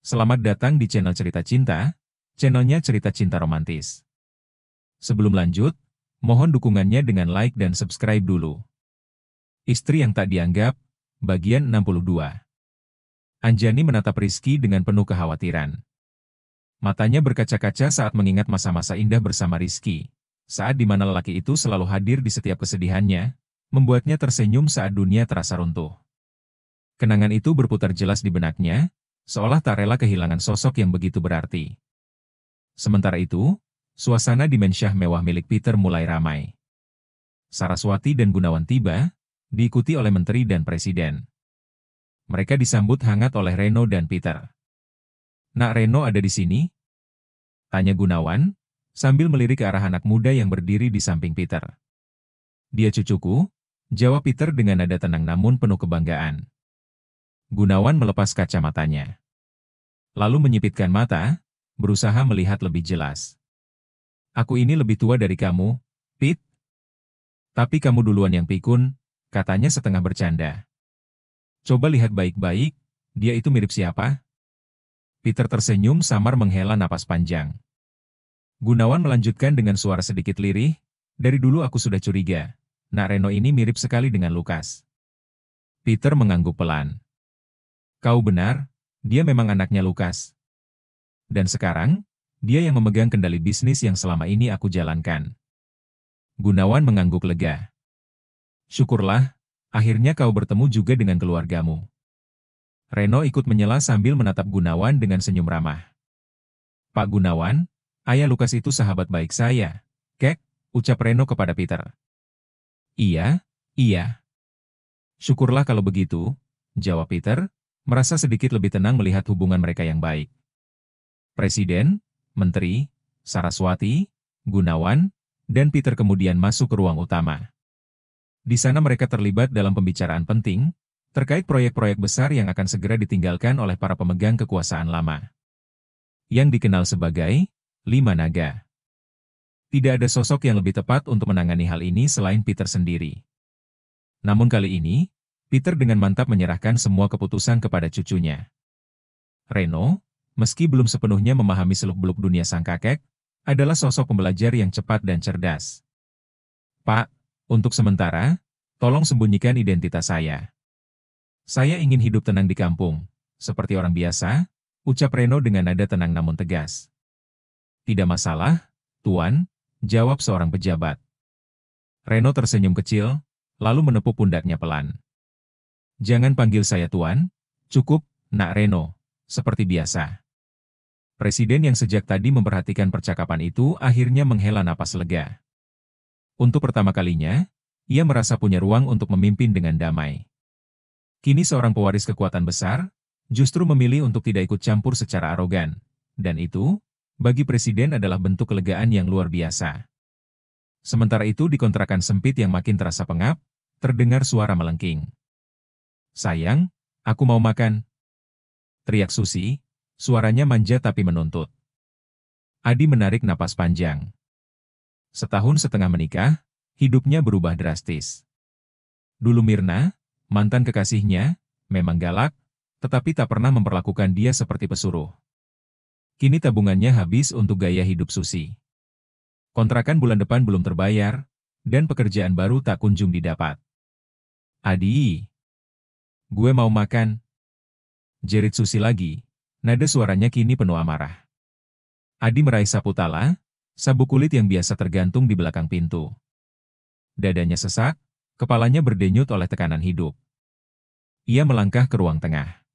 Selamat datang di channel Cerita Cinta, channelnya cerita cinta romantis. Sebelum lanjut, mohon dukungannya dengan like dan subscribe dulu. Istri yang tak dianggap, bagian 62. Anjani menatap Rizky dengan penuh kekhawatiran. Matanya berkaca-kaca saat mengingat masa-masa indah bersama Rizky, saat di mana lelaki itu selalu hadir di setiap kesedihannya, membuatnya tersenyum saat dunia terasa runtuh. Kenangan itu berputar jelas di benaknya, seolah tak rela kehilangan sosok yang begitu berarti. Sementara itu, suasana di mensyah mewah milik Peter mulai ramai. Saraswati dan Gunawan tiba, diikuti oleh menteri dan presiden. Mereka disambut hangat oleh Reno dan Peter. "Nak Reno ada di sini?" tanya Gunawan, sambil melirik ke arah anak muda yang berdiri di samping Peter. "Dia cucuku," jawab Peter dengan nada tenang namun penuh kebanggaan. Gunawan melepas kacamatanya. Lalu menyipitkan mata, berusaha melihat lebih jelas. "Aku ini lebih tua dari kamu, Pete. Tapi kamu duluan yang pikun," katanya setengah bercanda. "Coba lihat baik-baik, dia itu mirip siapa?" Peter tersenyum samar menghela napas panjang. Gunawan melanjutkan dengan suara sedikit lirih, "Dari dulu aku sudah curiga, Nak Reno ini mirip sekali dengan Lukas." Peter mengangguk pelan. "Kau benar, dia memang anaknya Lukas. Dan sekarang, dia yang memegang kendali bisnis yang selama ini aku jalankan." Gunawan mengangguk lega. "Syukurlah, akhirnya kau bertemu juga dengan keluargamu." Reno ikut menyela sambil menatap Gunawan dengan senyum ramah. "Pak Gunawan, ayah Lukas itu sahabat baik saya, Kek," ucap Reno kepada Peter. "Iya, iya. Syukurlah kalau begitu," jawab Peter, merasa sedikit lebih tenang melihat hubungan mereka yang baik. Presiden, menteri, Saraswati, Gunawan, dan Peter kemudian masuk ke ruang utama. Di sana mereka terlibat dalam pembicaraan penting, terkait proyek-proyek besar yang akan segera ditinggalkan oleh para pemegang kekuasaan lama. Yang dikenal sebagai Lima Naga. Tidak ada sosok yang lebih tepat untuk menangani hal ini selain Peter sendiri. Namun kali ini, Peter dengan mantap menyerahkan semua keputusan kepada cucunya. Reno, meski belum sepenuhnya memahami seluk-beluk dunia sang kakek, adalah sosok pembelajar yang cepat dan cerdas. "Pak, untuk sementara, tolong sembunyikan identitas saya. Saya ingin hidup tenang di kampung, seperti orang biasa," ucap Reno dengan nada tenang namun tegas. "Tidak masalah, Tuan," jawab seorang pejabat. Reno tersenyum kecil, lalu menepuk pundaknya pelan. "Jangan panggil saya Tuan, cukup, Nak Reno, seperti biasa." Presiden yang sejak tadi memperhatikan percakapan itu akhirnya menghela napas lega. Untuk pertama kalinya, ia merasa punya ruang untuk memimpin dengan damai. Kini seorang pewaris kekuatan besar, justru memilih untuk tidak ikut campur secara arogan. Dan itu, bagi presiden adalah bentuk kelegaan yang luar biasa. Sementara itu di kontrakan sempit yang makin terasa pengap, terdengar suara melengking. "Sayang, aku mau makan," teriak Susi, suaranya manja tapi menuntut. Adi menarik napas panjang. Setahun setengah menikah, hidupnya berubah drastis. Dulu Mirna, mantan kekasihnya, memang galak, tetapi tak pernah memperlakukan dia seperti pesuruh. Kini tabungannya habis untuk gaya hidup Susi. Kontrakan bulan depan belum terbayar, dan pekerjaan baru tak kunjung didapat. "Adi, gue mau makan," jerit Susi lagi, nada suaranya kini penuh amarah. Adi meraih sapu tala, sabuk kulit yang biasa tergantung di belakang pintu. Dadanya sesak, kepalanya berdenyut oleh tekanan hidup. Ia melangkah ke ruang tengah.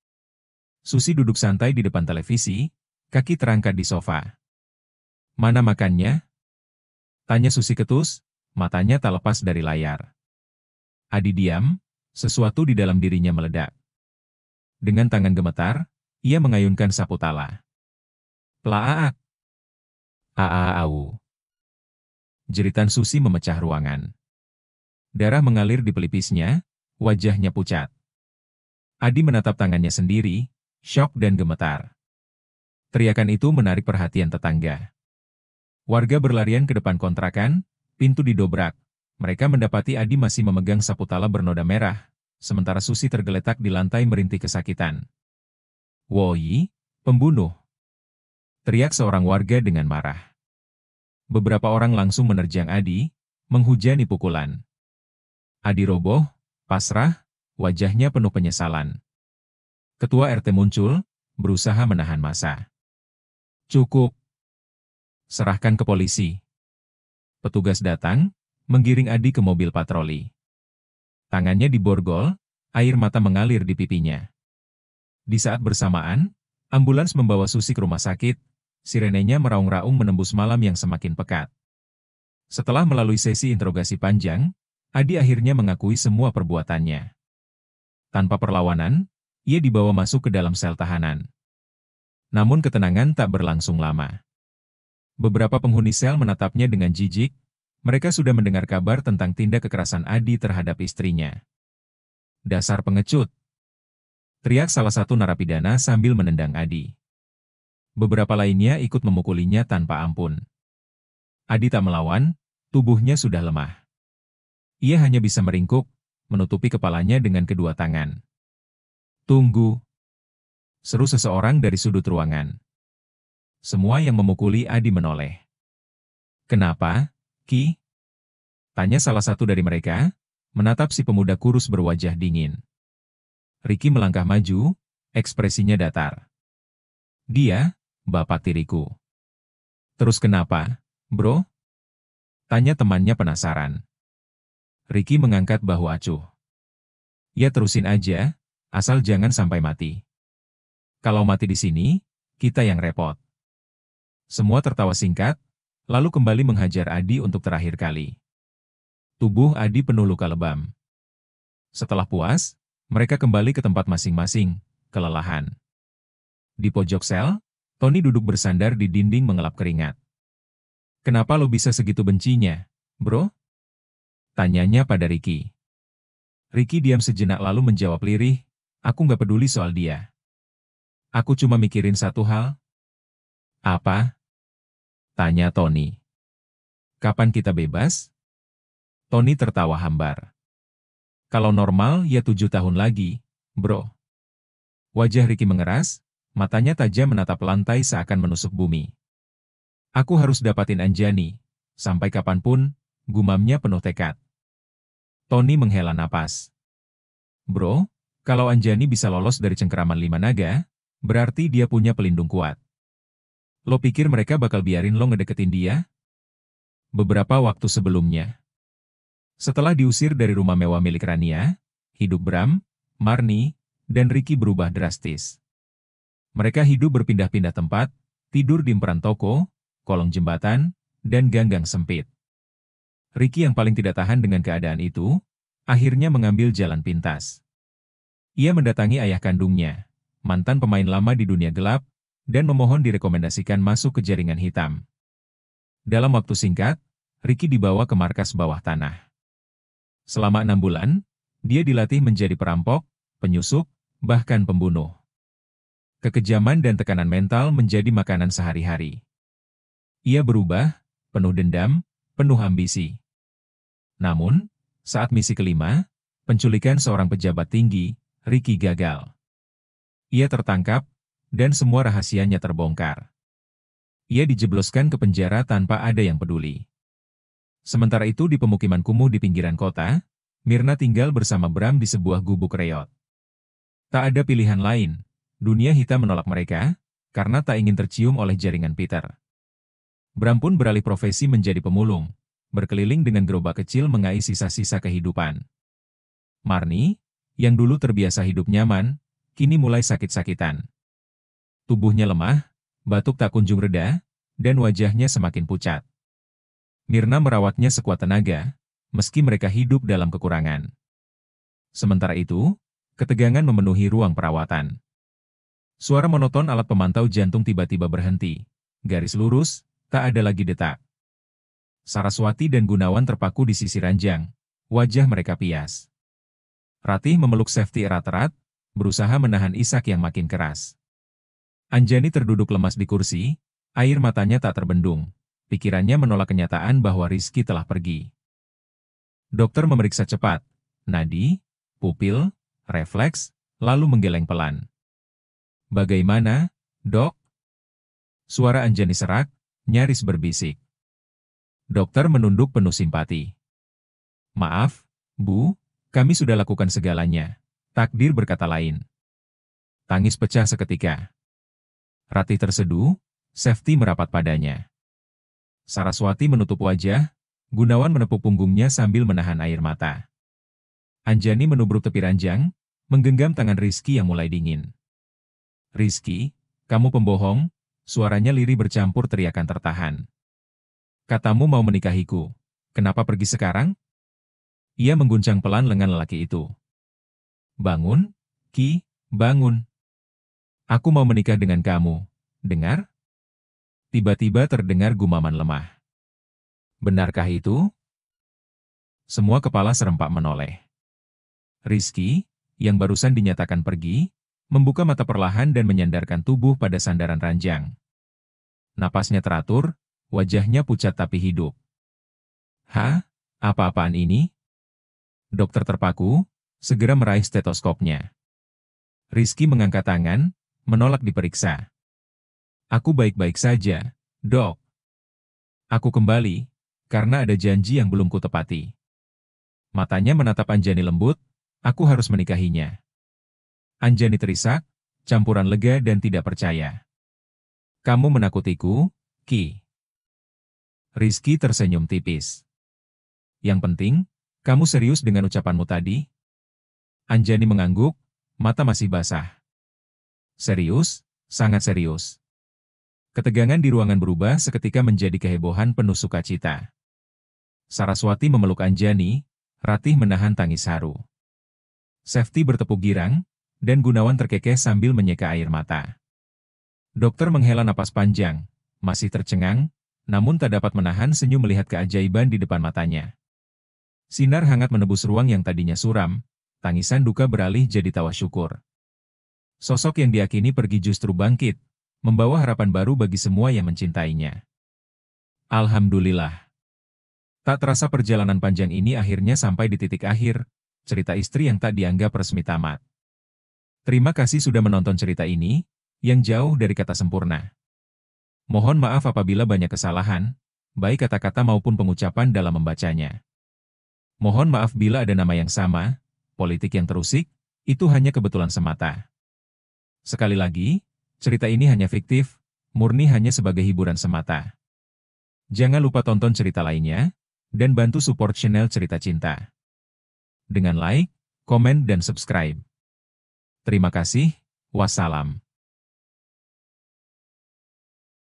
Susi duduk santai di depan televisi, kaki terangkat di sofa. "Mana makannya?" tanya Susi ketus, matanya tak lepas dari layar. Adi diam, sesuatu di dalam dirinya meledak. Dengan tangan gemetar, ia mengayunkan sapu tala. "Plaak! Aaau!" Jeritan Susi memecah ruangan. Darah mengalir di pelipisnya, wajahnya pucat. Adi menatap tangannya sendiri, syok dan gemetar. Teriakan itu menarik perhatian tetangga. Warga berlarian ke depan kontrakan, pintu didobrak. Mereka mendapati Adi masih memegang sapu tala bernoda merah, sementara Susi tergeletak di lantai merintih kesakitan. "Woi, Pembunuh! Teriak seorang warga dengan marah. Beberapa orang langsung menerjang Adi, menghujani pukulan. Adi roboh, pasrah, wajahnya penuh penyesalan. Ketua RT muncul, berusaha menahan massa. Cukup! Serahkan ke polisi. Petugas datang, menggiring Adi ke mobil patroli. Tangannya diborgol, air mata mengalir di pipinya. Di saat bersamaan, ambulans membawa Susi ke rumah sakit, sirenenya meraung-raung menembus malam yang semakin pekat. Setelah melalui sesi interogasi panjang, Adi akhirnya mengakui semua perbuatannya. Tanpa perlawanan, ia dibawa masuk ke dalam sel tahanan. Namun ketenangan tak berlangsung lama. Beberapa penghuni sel menatapnya dengan jijik, mereka sudah mendengar kabar tentang tindak kekerasan Adi terhadap istrinya. Dasar pengecut! Teriak salah satu narapidana sambil menendang Adi. Beberapa lainnya ikut memukulinya tanpa ampun. Adi tak melawan, tubuhnya sudah lemah. Ia hanya bisa meringkuk, menutupi kepalanya dengan kedua tangan. Tunggu! Seru seseorang dari sudut ruangan. Semua yang memukuli Adi menoleh. Kenapa, Ki? Tanya salah satu dari mereka, menatap si pemuda kurus berwajah dingin. Ricky melangkah maju, ekspresinya datar. Dia, bapak tiriku. Terus kenapa, bro? Tanya temannya penasaran. Ricky mengangkat bahu acuh. Ya terusin aja, asal jangan sampai mati. Kalau mati di sini, kita yang repot. Semua tertawa singkat, lalu kembali menghajar Adi untuk terakhir kali. Tubuh Adi penuh luka lebam. Setelah puas, mereka kembali ke tempat masing-masing, kelelahan. Di pojok sel, Tony duduk bersandar di dinding mengelap keringat. Kenapa lo bisa segitu bencinya, bro? Tanyanya pada Ricky. Ricky diam sejenak lalu menjawab lirih, aku nggak peduli soal dia. Aku cuma mikirin satu hal. Apa? Tanya Tony. Kapan kita bebas? Tony tertawa hambar. Kalau normal ya 7 tahun lagi, bro. Wajah Ricky mengeras, matanya tajam menatap lantai seakan menusuk bumi. Aku harus dapatin Anjani, sampai kapanpun, gumamnya penuh tekad. Tony menghela napas. Bro, kalau Anjani bisa lolos dari cengkeraman lima naga, berarti dia punya pelindung kuat. Lo pikir mereka bakal biarin lo ngedeketin dia? Beberapa waktu sebelumnya. Setelah diusir dari rumah mewah milik Rania, hidup Bram, Marni, dan Ricky berubah drastis. Mereka hidup berpindah-pindah tempat, tidur di emperan toko, kolong jembatan, dan ganggang sempit. Ricky yang paling tidak tahan dengan keadaan itu, akhirnya mengambil jalan pintas. Ia mendatangi ayah kandungnya, mantan pemain lama di dunia gelap, dan memohon direkomendasikan masuk ke jaringan hitam. Dalam waktu singkat, Ricky dibawa ke markas bawah tanah. Selama 6 bulan, dia dilatih menjadi perampok, penyusup, bahkan pembunuh. Kekejaman dan tekanan mental menjadi makanan sehari-hari. Ia berubah, penuh dendam, penuh ambisi. Namun, saat misi kelima, penculikan seorang pejabat tinggi, Ricky gagal. Ia tertangkap, dan semua rahasianya terbongkar. Ia dijebloskan ke penjara tanpa ada yang peduli. Sementara itu di pemukiman kumuh di pinggiran kota, Mirna tinggal bersama Bram di sebuah gubuk reot. Tak ada pilihan lain, dunia hitam menolak mereka, karena tak ingin tercium oleh jaringan Peter. Bram pun beralih profesi menjadi pemulung, berkeliling dengan gerobak kecil mengais sisa-sisa kehidupan. Marni, yang dulu terbiasa hidup nyaman, kini mulai sakit-sakitan. Tubuhnya lemah, batuk tak kunjung reda, dan wajahnya semakin pucat. Mirna merawatnya sekuat tenaga, meski mereka hidup dalam kekurangan. Sementara itu, ketegangan memenuhi ruang perawatan. Suara monoton alat pemantau jantung tiba-tiba berhenti. Garis lurus, tak ada lagi detak. Saraswati dan Gunawan terpaku di sisi ranjang, wajah mereka pias. Ratih memeluk safety erat-erat, berusaha menahan isak yang makin keras. Anjani terduduk lemas di kursi, air matanya tak terbendung. Pikirannya menolak kenyataan bahwa Rizky telah pergi. Dokter memeriksa cepat, nadi, pupil, refleks, lalu menggeleng pelan. Bagaimana, Dok? Suara Anjani serak, nyaris berbisik. Dokter menunduk penuh simpati. Maaf, Bu, kami sudah lakukan segalanya. Takdir berkata lain. Tangis pecah seketika. Ratih terseduh, Safety merapat padanya. Saraswati menutup wajah, Gunawan menepuk punggungnya sambil menahan air mata. Anjani menubruk tepi ranjang, menggenggam tangan Rizky yang mulai dingin. Rizky, kamu pembohong, suaranya lirih bercampur teriakan tertahan. Katamu mau menikahiku, kenapa pergi sekarang? Ia mengguncang pelan lengan lelaki itu. Bangun, Ki, bangun. Aku mau menikah dengan kamu, dengar? Tiba-tiba terdengar gumaman lemah. Benarkah itu? Semua kepala serempak menoleh. Rizky, yang barusan dinyatakan pergi, membuka mata perlahan dan menyandarkan tubuh pada sandaran ranjang. Napasnya teratur, wajahnya pucat tapi hidup. Hah? Apa-apaan ini? Dokter terpaku, segera meraih stetoskopnya. Rizky mengangkat tangan, menolak diperiksa. Aku baik-baik saja, Dok. Aku kembali, karena ada janji yang belum kutepati. Matanya menatap Anjani lembut, aku harus menikahinya. Anjani terisak, campuran lega dan tidak percaya. Kamu menakutiku, Ki. Rizky tersenyum tipis. Yang penting, kamu serius dengan ucapanmu tadi? Anjani mengangguk, mata masih basah. Serius, sangat serius. Ketegangan di ruangan berubah seketika menjadi kehebohan penuh sukacita. Saraswati memeluk Anjani, Ratih menahan tangis haru. Safety bertepuk girang, dan Gunawan terkekeh sambil menyeka air mata. Dokter menghela napas panjang, masih tercengang, namun tak dapat menahan senyum melihat keajaiban di depan matanya. Sinar hangat menebus ruang yang tadinya suram, tangisan duka beralih jadi tawa syukur. Sosok yang diakini pergi justru bangkit, membawa harapan baru bagi semua yang mencintainya. Alhamdulillah. Tak terasa perjalanan panjang ini akhirnya sampai di titik akhir, cerita istri yang tak dianggap resmi tamat. Terima kasih sudah menonton cerita ini, yang jauh dari kata sempurna. Mohon maaf apabila banyak kesalahan, baik kata-kata maupun pengucapan dalam membacanya. Mohon maaf bila ada nama yang sama, politik yang terusik, itu hanya kebetulan semata. Sekali lagi, cerita ini hanya fiktif, murni hanya sebagai hiburan semata. Jangan lupa tonton cerita lainnya, dan bantu support channel Cerita Cinta. Dengan like, komen dan subscribe. Terima kasih, wassalam.